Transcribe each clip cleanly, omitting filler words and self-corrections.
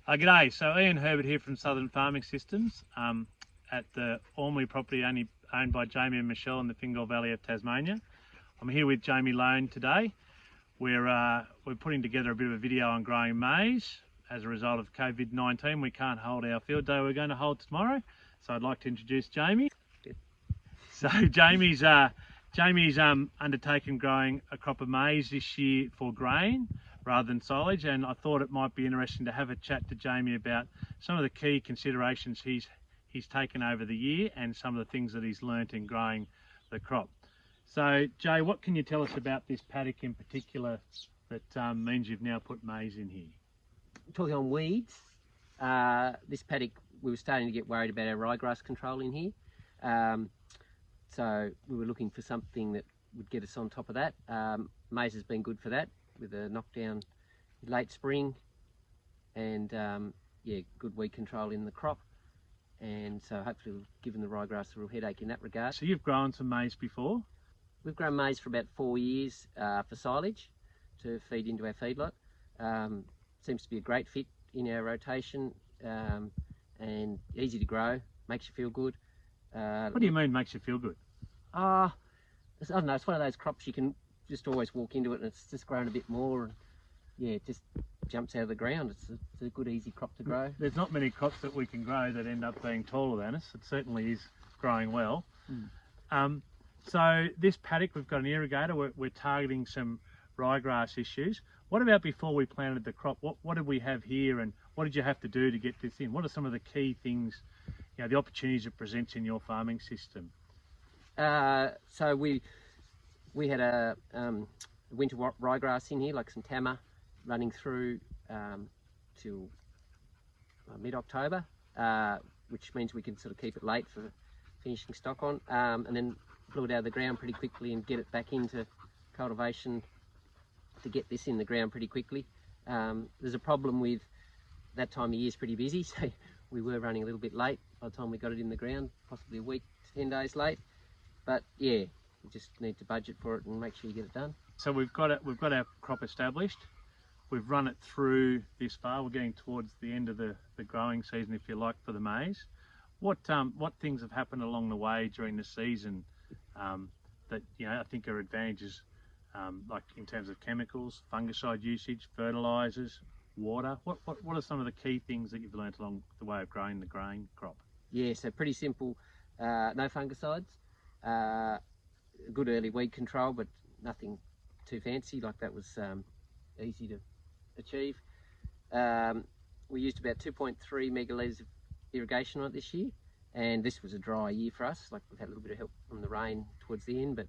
G'day, so Ian Herbert here from Southern Farming Systems at the Ormley property owned by Jamie and Michelle in the Fingal Valley of Tasmania. I'm here with Jamie Loane today. We're putting together a bit of a video on growing maize. As a result of COVID-19, we can't hold our field day we're going to hold tomorrow. So I'd like to introduce Jamie. So Jamie's undertaken growing a crop of maize this year for grain rather than silage, and I thought it might be interesting to have a chat to Jamie about some of the key considerations he's taken over the year and some of the things that he's learnt in growing the crop. So Jay, what can you tell us about this paddock in particular that means you've now put maize in here? Talking on weeds, this paddock, we were starting to get worried about our ryegrass control in here. So we were looking for something that would get us on top of that. Maize has been good for that, with a knockdown late spring and good weed control in the crop. And so hopefully we've given the ryegrass a real headache in that regard. So you've grown some maize before? We've grown maize for about 4 years for silage to feed into our feedlot. Seems to be a great fit in our rotation and easy to grow, makes you feel good. What do you mean makes you feel good? I don't know, it's one of those crops you can just always walk into it and it's just grown a bit more, and yeah, it just jumps out of the ground. It's a good easy crop to grow. There's not many crops that we can grow that end up being taller than us. It certainly is growing well. So this paddock, we've got an irrigator. We're targeting some ryegrass issues. What about before we planted the crop? What did we have here, and what did you have to do to get this in? What are some of the key things, the opportunities it presents in your farming system? So we had a winter ryegrass in here, like some tama, running through till mid-October, which means we can sort of keep it late for finishing stock on, and then pull it out of the ground pretty quickly and get it back into cultivation to get this in the ground pretty quickly. There's a problem with that time of year is pretty busy, so we were running a little bit late by the time we got it in the ground, possibly a week, 10 days late. But yeah, you just need to budget for it and make sure you get it done. So we've got our crop established. We've run it through this far. We're getting towards the end of the growing season, if you like, for the maize. What things have happened along the way during the season that I think are advantages, like in terms of chemicals, fungicide usage, fertilisers, water? What are some of the key things that you've learnt along the way of growing the grain crop? Yeah, so pretty simple. No fungicides. Good early weed control, but nothing too fancy. Like that was easy to achieve. We used about 2.3 megalitres of irrigation on it this year, and this was a dry year for us. Like we've had a little bit of help from the rain towards the end, but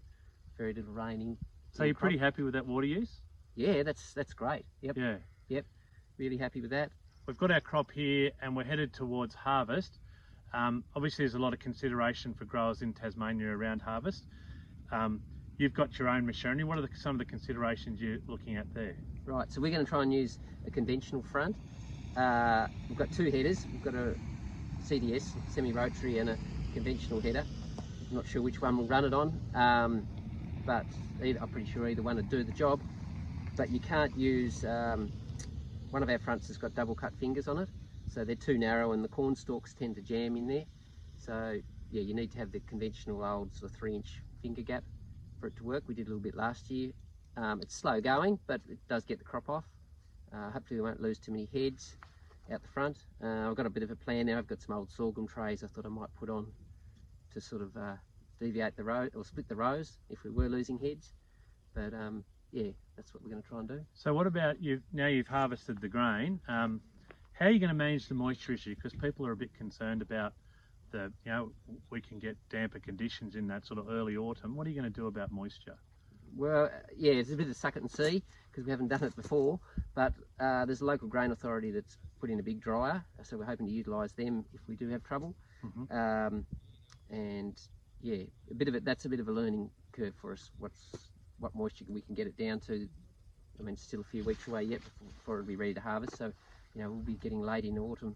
very little rain in. So you're pretty happy with that water use? Yeah, that's great. Yep. Yeah. Yep. Really happy with that. We've got our crop here and we're headed towards harvest. Obviously there's a lot of consideration for growers in Tasmania around harvest. You've got your own machinery. What are some of the considerations you're looking at there? Right, so we're going to try and use a conventional front. We've got two headers. We've got a CDS, semi-rotary, and a conventional header. I'm not sure which one we'll run it on, but I'm pretty sure either one would do the job. But you can't use, one of our fronts has got double cut fingers on it, so they're too narrow and the corn stalks tend to jam in there. So yeah, you need to have the conventional old sort of 3-inch finger gap for it to work. We did a little bit last year. It's slow going, but it does get the crop off. Hopefully we won't lose too many heads out the front. I've got a bit of a plan now. I've got some old sorghum trays I thought I might put on to sort of deviate the row or split the rows if we were losing heads. But yeah, that's what we're going to try and do. So what about now you've harvested the grain, how are you going to manage the moisture issue? Because people are a bit concerned about we can get damper conditions in that sort of early autumn. What are you going to do about moisture? Well, yeah, it's a bit of suck it and see because we haven't done it before, but there's a local grain authority that's put in a big dryer, so we're hoping to utilise them if we do have trouble. And yeah, that's a bit of a learning curve for us, what moisture we can get it down to. I mean, it's still a few weeks away yet before it'll be ready to harvest, so we'll be getting late in autumn,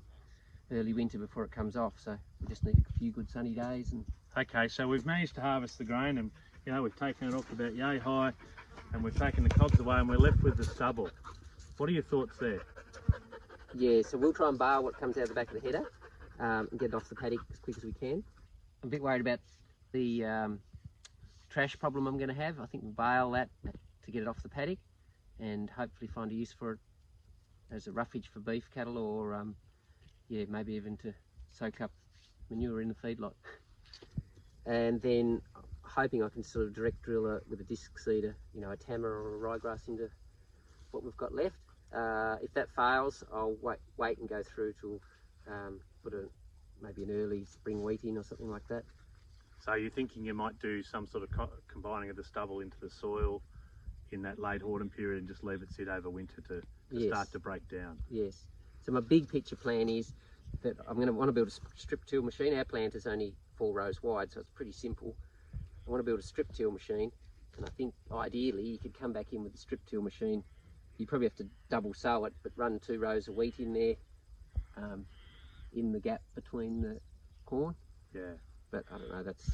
early winter before it comes off, so we just need a few good sunny days. Okay, so we've managed to harvest the grain, and we've taken it off about yay high, and we've taken the cobs away, and we're left with the stubble. What are your thoughts there? Yeah, so we'll try and bale what comes out the back of the header and get it off the paddock as quick as we can. I'm a bit worried about the trash problem I'm going to have. I think we'll bale that to get it off the paddock and hopefully find a use for it as a roughage for beef cattle, or yeah, maybe even to soak up manure in the feedlot. And then hoping I can sort of direct drill with a disc seeder, you know, a tammer or a ryegrass into what we've got left. If that fails, I'll wait and go through to put maybe an early spring wheat in or something like that. So you're thinking you might do some sort of combining of the stubble into the soil in that late autumn period and just leave it sit over winter to Yes. start to break down? Yes. So my big picture plan is that I'm going to want to build a strip till machine. Our plant is only 4 rows wide, so it's pretty simple. I want to build a strip till machine, and I think ideally you could come back in with the strip till machine. You probably have to double sow it, but run 2 rows of wheat in there, in the gap between the corn. Yeah. But I don't know, that's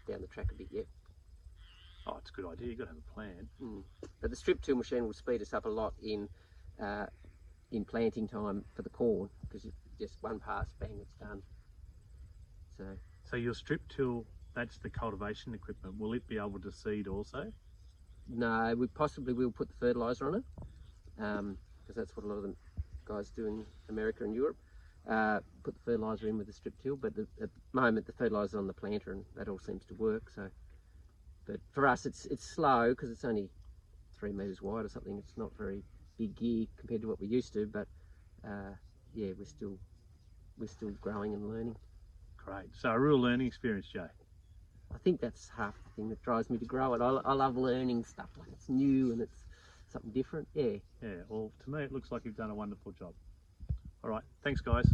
down the track a bit yet. Oh, it's a good idea. You've got to have a plan. But the strip till machine will speed us up a lot in planting time for the corn, because just one pass, bang, it's done. So your strip till, that's the cultivation equipment. Will it be able to seed also? No, we possibly will put the fertiliser on it, because that's what a lot of the guys do in America and Europe. Put the fertiliser in with the strip till, but at the moment the fertiliser's on the planter and that all seems to work. So, but for us it's slow because it's only 3 metres wide or something. It's not very big gear compared to what we used to, but yeah, we're still growing and learning. Great. So a real learning experience, Jay. I think that's half the thing that drives me to grow it. I love learning stuff, like it's new and it's something different. Yeah. Yeah, well, to me it looks like you've done a wonderful job. All right, thanks guys.